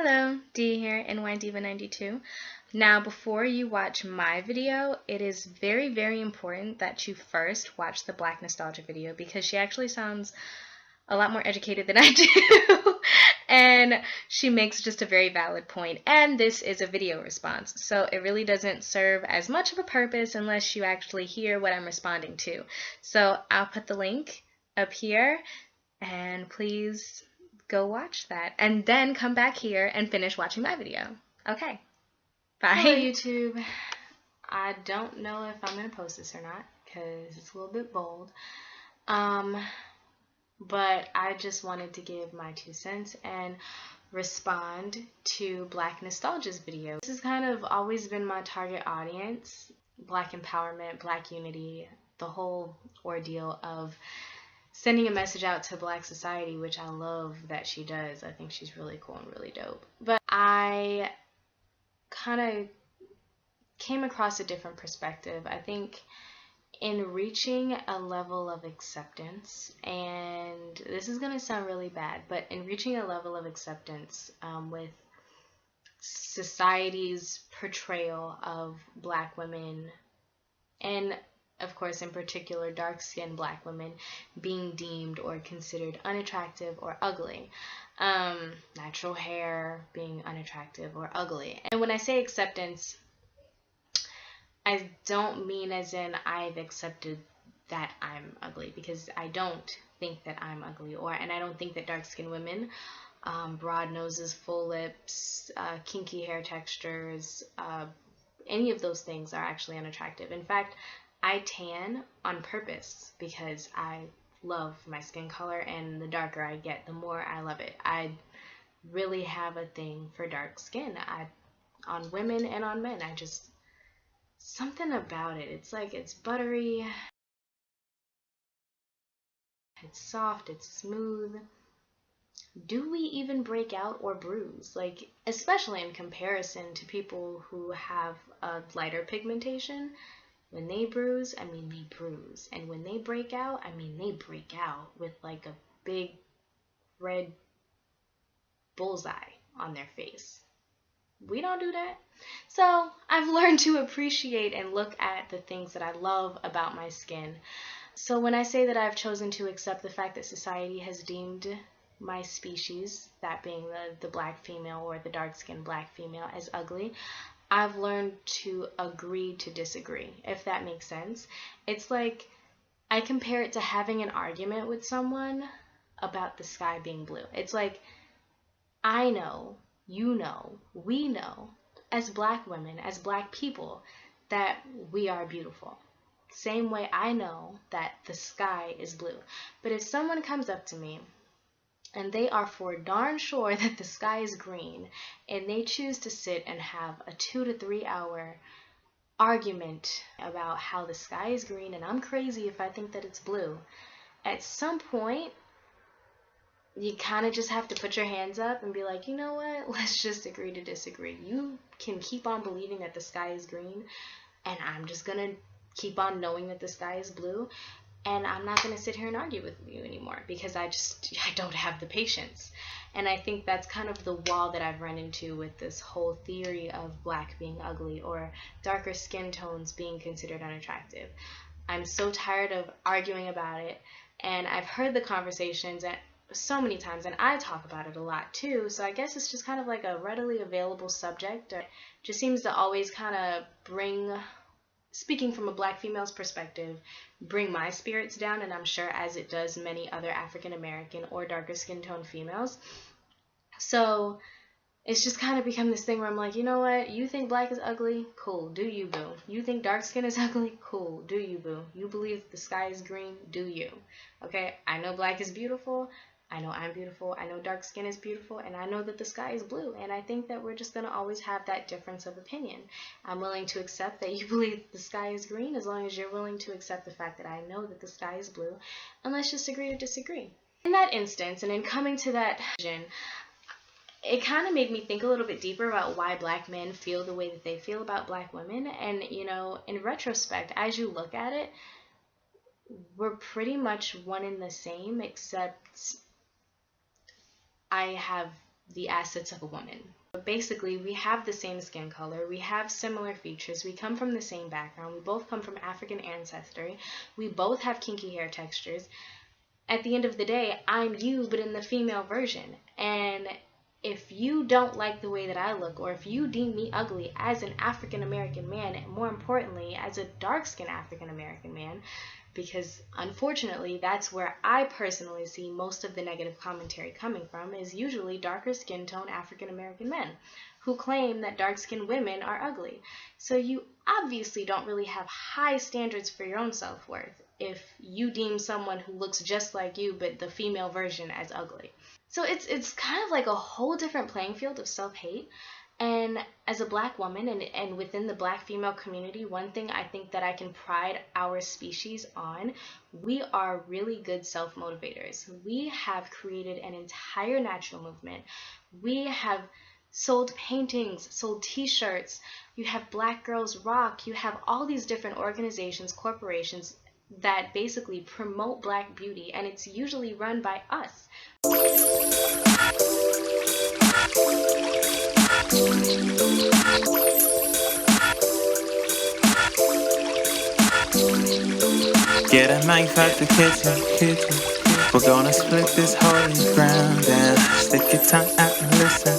Hello, Dee here, NYDiva92. Now, before you watch my video, it is very, very important that you first watch the Blvck Nostalgia video because she actually sounds a lot more educated than I do. And she makes just a very valid point. And this is a video response, so it really doesn't serve as much of a purpose unless you actually hear what I'm responding to. So I'll put the link up here, and please go watch that and then come back here and finish watching my video. Okay, bye. Hello YouTube. I don't know if I'm gonna post this or not because it's a little bit bold, but I just wanted to give my 2 cents and respond to Blvck Nostalgia's video. This has kind of always been my target audience: Black empowerment, Black unity, the whole ordeal of sending a message out to Black society, which I love that she does. I think she's really cool and really dope. But I kind of came across a different perspective. I think in reaching a level of acceptance, and this is going to sound really bad, but in reaching a level of acceptance with society's portrayal of Black women, and of course, in particular, dark-skinned Black women being deemed or considered unattractive or ugly. Natural hair being unattractive or ugly. And when I say acceptance, I don't mean as in I've accepted that I'm ugly, because I don't think that I'm ugly, and I don't think that dark-skinned women, broad noses, full lips, kinky hair textures, any of those things are actually unattractive. In fact, I tan on purpose because I love my skin color, and the darker I get, the more I love it. I really have a thing for dark skin, on women and on men. Something about it. It's like, it's buttery, it's soft, it's smooth. Do we even break out or bruise? Like, especially in comparison to people who have a lighter pigmentation. When they bruise, I mean they bruise. And when they break out, I mean they break out with like a big red bullseye on their face. We don't do that. So I've learned to appreciate and look at the things that I love about my skin. So when I say that I've chosen to accept the fact that society has deemed my species, that being the Black female or the dark-skinned Black female, as ugly, I've learned to agree to disagree, if that makes sense. It's like, I compare it to having an argument with someone about the sky being blue. It's like, I know, you know, we know, as Black women, as Black people, that we are beautiful. Same way I know that the sky is blue. But if someone comes up to me and they are for darn sure that the sky is green, and they choose to sit and have a 2 to 3 hour argument about how the sky is green and I'm crazy if I think that it's blue, at some point, you kind of just have to put your hands up and be like, you know what, let's just agree to disagree. You can keep on believing that the sky is green, and I'm just going to keep on knowing that the sky is blue. And I'm not going to sit here and argue with you anymore because I don't have the patience. And I think that's kind of the wall that I've run into with this whole theory of Black being ugly or darker skin tones being considered unattractive. I'm so tired of arguing about it, and I've heard the conversations so many times, and I talk about it a lot too, so I guess it's just kind of like a readily available subject. It just seems to always kind of bring, speaking from a Black female's perspective, bring my spirits down, and I'm sure as it does many other African American or darker skin tone females. So it's just kind of become this thing where I'm like, you know what, you think Black is ugly? Cool, do you, boo. You think dark skin is ugly? Cool, do you, boo. You believe the sky is green? Do you. Okay, I know Black is beautiful. I know I'm beautiful, I know dark skin is beautiful, and I know that the sky is blue, and I think that we're just going to always have that difference of opinion. I'm willing to accept that you believe the sky is green as long as you're willing to accept the fact that I know that the sky is blue, and let's just agree to disagree. In that instance, and in coming to that vision, it kind of made me think a little bit deeper about why Black men feel the way that they feel about Black women, and you know, in retrospect, as you look at it, we're pretty much one and the same, except I have the assets of a woman. But basically, we have the same skin color, we have similar features, we come from the same background, we both come from African ancestry, we both have kinky hair textures. At the end of the day, I'm you, but in the female version. And if you don't like the way that I look, or if you deem me ugly as an African American man, and more importantly, as a dark-skinned African American man, because unfortunately that's where I personally see most of the negative commentary coming from, is usually darker skin tone African American men who claim that dark-skinned women are ugly. So you obviously don't really have high standards for your own self-worth if you deem someone who looks just like you but the female version as ugly. So it's kind of like a whole different playing field of self-hate. And as a Black woman and within the Black female community, one thing I think that I can pride our species on, we are really good self-motivators. We have created an entire natural movement. We have sold paintings, sold t-shirts, you have Black Girls Rock, you have all these different organizations, corporations that basically promote Black beauty, and it's usually run by us. Get a knife out the kitchen. We're gonna split this holy ground down. Stick your tongue out and listen.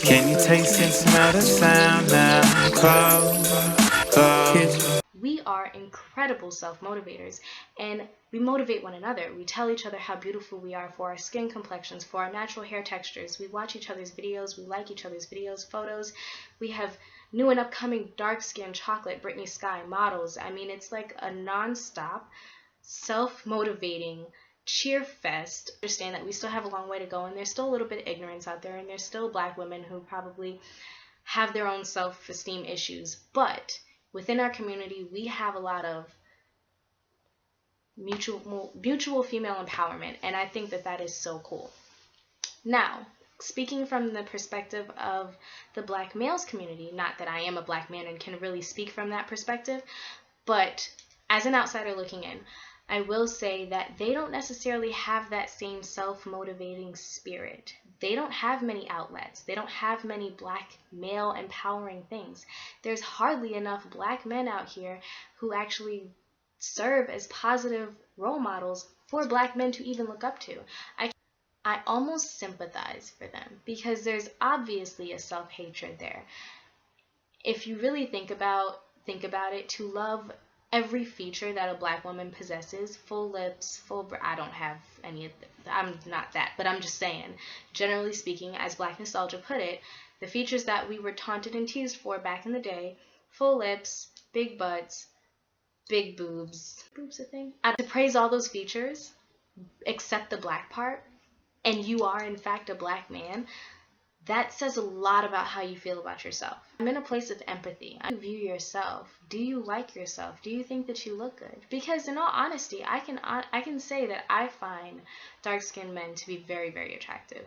Can you taste and smell the sound now? Close. We are incredible self-motivators, and we motivate one another. We tell each other how beautiful we are for our skin complexions, for our natural hair textures. We watch each other's videos, we like each other's videos, photos. We have new and upcoming dark-skinned chocolate Britney Sky models. I mean, it's like a non-stop, self-motivating cheer fest. Understand that we still have a long way to go, and there's still a little bit of ignorance out there, and there's still Black women who probably have their own self-esteem issues, but within our community, we have a lot of mutual female empowerment, and I think that that is so cool. Now, speaking from the perspective of the Black males community, not that I am a Black man and can really speak from that perspective, but as an outsider looking in, I will say that they don't necessarily have that same self-motivating spirit. They don't have many outlets. They don't have many Black male empowering things. There's hardly enough Black men out here who actually serve as positive role models for Black men to even look up to. I almost sympathize for them because there's obviously a self-hatred there. If you really think about it, to love every feature that a Black woman possesses, full lips, I don't have any of I'm not that, but I'm just saying, generally speaking, as Blvck Nostalgia put it, the features that we were taunted and teased for back in the day, full lips, big butts, big boobs a thing? To praise all those features, except the Black part, and you are in fact a Black man, that says a lot about how you feel about yourself. I'm in a place of empathy. How do you view yourself? Do you like yourself? Do you think that you look good? Because in all honesty, I can say that I find dark-skinned men to be very, very attractive.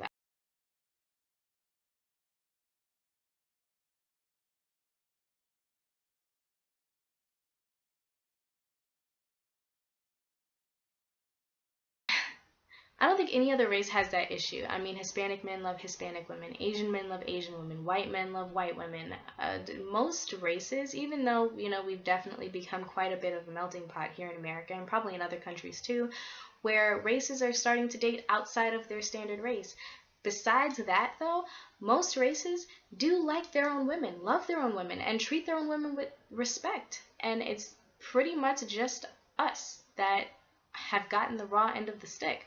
I don't think any other race has that issue. I mean, Hispanic men love Hispanic women, Asian men love Asian women, white men love white women. Most races, even though, we've definitely become quite a bit of a melting pot here in America and probably in other countries too, where races are starting to date outside of their standard race. Besides that, though, most races do like their own women, love their own women, and treat their own women with respect. And it's pretty much just us that have gotten the raw end of the stick.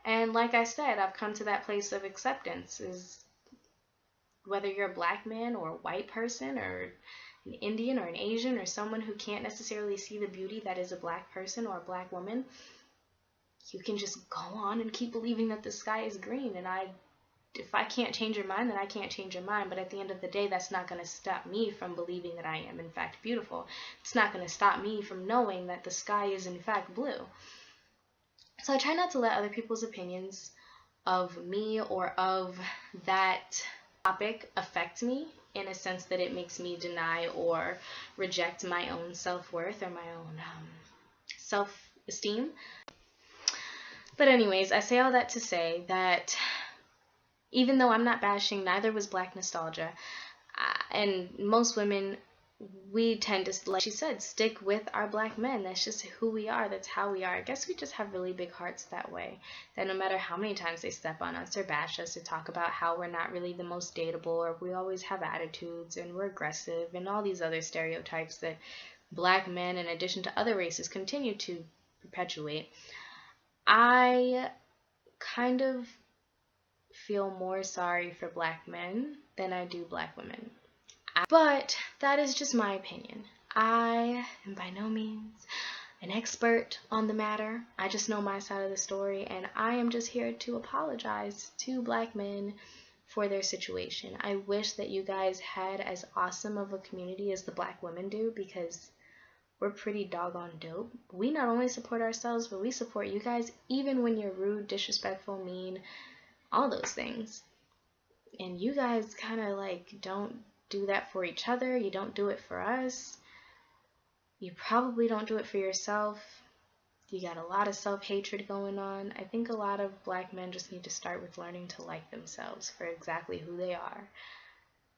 And like I said, I've come to that place of acceptance, is whether you're a Black man or a white person or an Indian or an Asian or someone who can't necessarily see the beauty that is a Black person or a Black woman, you can just go on and keep believing that the sky is green. And if I can't change your mind, then I can't change your mind. But at the end of the day, that's not going to stop me from believing that I am in fact beautiful. It's not going to stop me from knowing that the sky is in fact blue. So I try not to let other people's opinions of me or of that topic affect me in a sense that it makes me deny or reject my own self-worth or my own self-esteem. But anyways, I say all that to say that Even though I'm not bashing, neither was Blvck Nostalgia. And most women, we tend to, like she said, stick with our black men. That's just who we are. That's how we are. I guess we just have really big hearts that way. That no matter how many times they step on us or bash us or talk about how we're not really the most dateable, or we always have attitudes and we're aggressive and all these other stereotypes that black men, in addition to other races, continue to perpetuate, I kind of feel more sorry for black men than I do black women. But that is just my opinion. I am by no means an expert on the matter. I just know my side of the story, and I am just here to apologize to black men for their situation. I wish that you guys had as awesome of a community as the black women do, because we're pretty doggone dope. We not only support ourselves, but we support you guys even when you're rude, disrespectful, mean, all those things. And you guys kind of like don't do that for each other. You don't do it for us. You probably don't do it for yourself. You got a lot of self-hatred going on. I think a lot of black men just need to start with learning to like themselves for exactly who they are,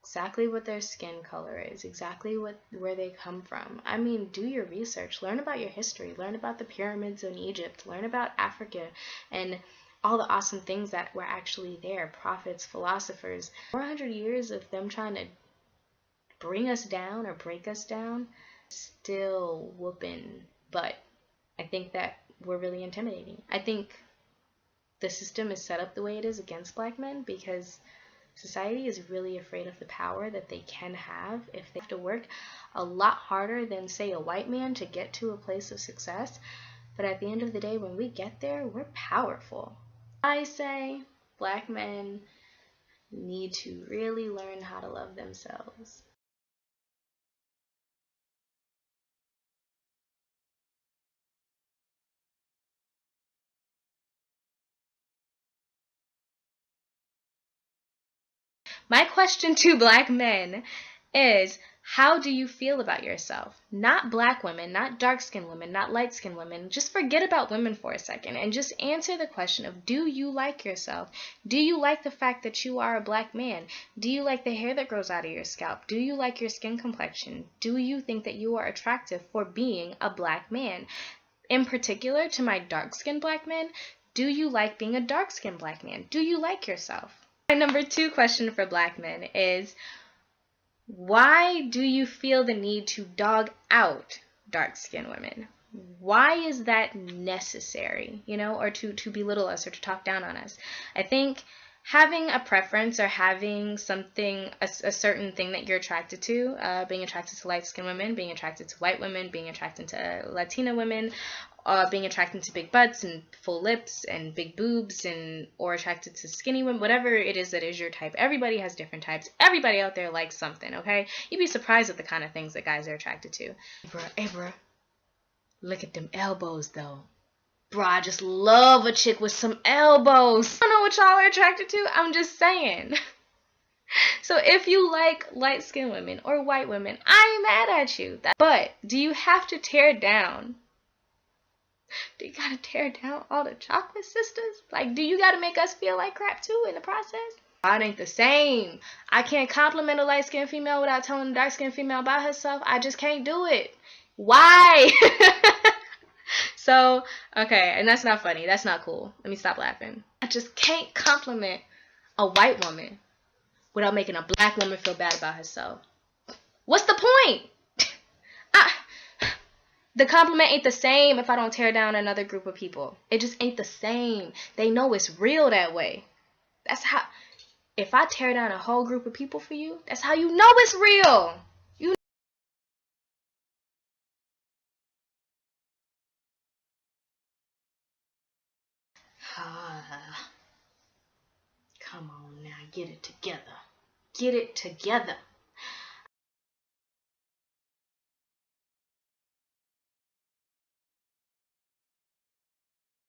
exactly what their skin color is, exactly where they come from. I mean, do your research. Learn about your history. Learn about the pyramids in Egypt. Learn about Africa and all the awesome things that were actually there. Prophets, philosophers. 400 years of them trying to bring us down or break us down, still whooping butt. I think that we're really intimidating. I think the system is set up the way it is against black men because society is really afraid of the power that they can have if they have to work a lot harder than, say, a white man to get to a place of success. But at the end of the day, when we get there, we're powerful. I say black men need to really learn how to love themselves. My question to black men is, how do you feel about yourself? Not black women, not dark-skinned women, not light-skinned women. Just forget about women for a second and just answer the question of, do you like yourself? Do you like the fact that you are a black man? Do you like the hair that grows out of your scalp? Do you like your skin complexion? Do you think that you are attractive for being a black man? In particular, to my dark-skinned black men, do you like being a dark-skinned black man? Do you like yourself? My number 2 question for black men is, why do you feel the need to dog out dark-skinned women? Why is that necessary, or to belittle us or to talk down on us? I think having a preference or having something, a certain thing that you're attracted to, being attracted to light-skinned women, being attracted to white women, being attracted to Latina women, being attracted to big butts and full lips and big boobs, or attracted to skinny women, whatever it is that is your type. Everybody has different types. Everybody out there likes something, okay? You'd be surprised at the kind of things that guys are attracted to. Hey, bruh, look at them elbows, though. Bruh, I just love a chick with some elbows. I don't know what y'all are attracted to. I'm just saying. So if you like light-skinned women or white women, I ain't mad at you. But do you have to tear down? Do you gotta tear down all the chocolate sisters? Like, do you gotta make us feel like crap too in the process? It ain't the same. I can't compliment a light-skinned female without telling a dark-skinned female about herself. I just can't do it. Why? So, okay, and that's not funny. That's not cool. Let me stop laughing. I just can't compliment a white woman without making a black woman feel bad about herself. What's the point? The compliment ain't the same if I don't tear down another group of people. It just ain't the same. They know it's real that way. That's how, if I tear down a whole group of people for you, that's how you know it's real. Come on now, get it together. Get it together.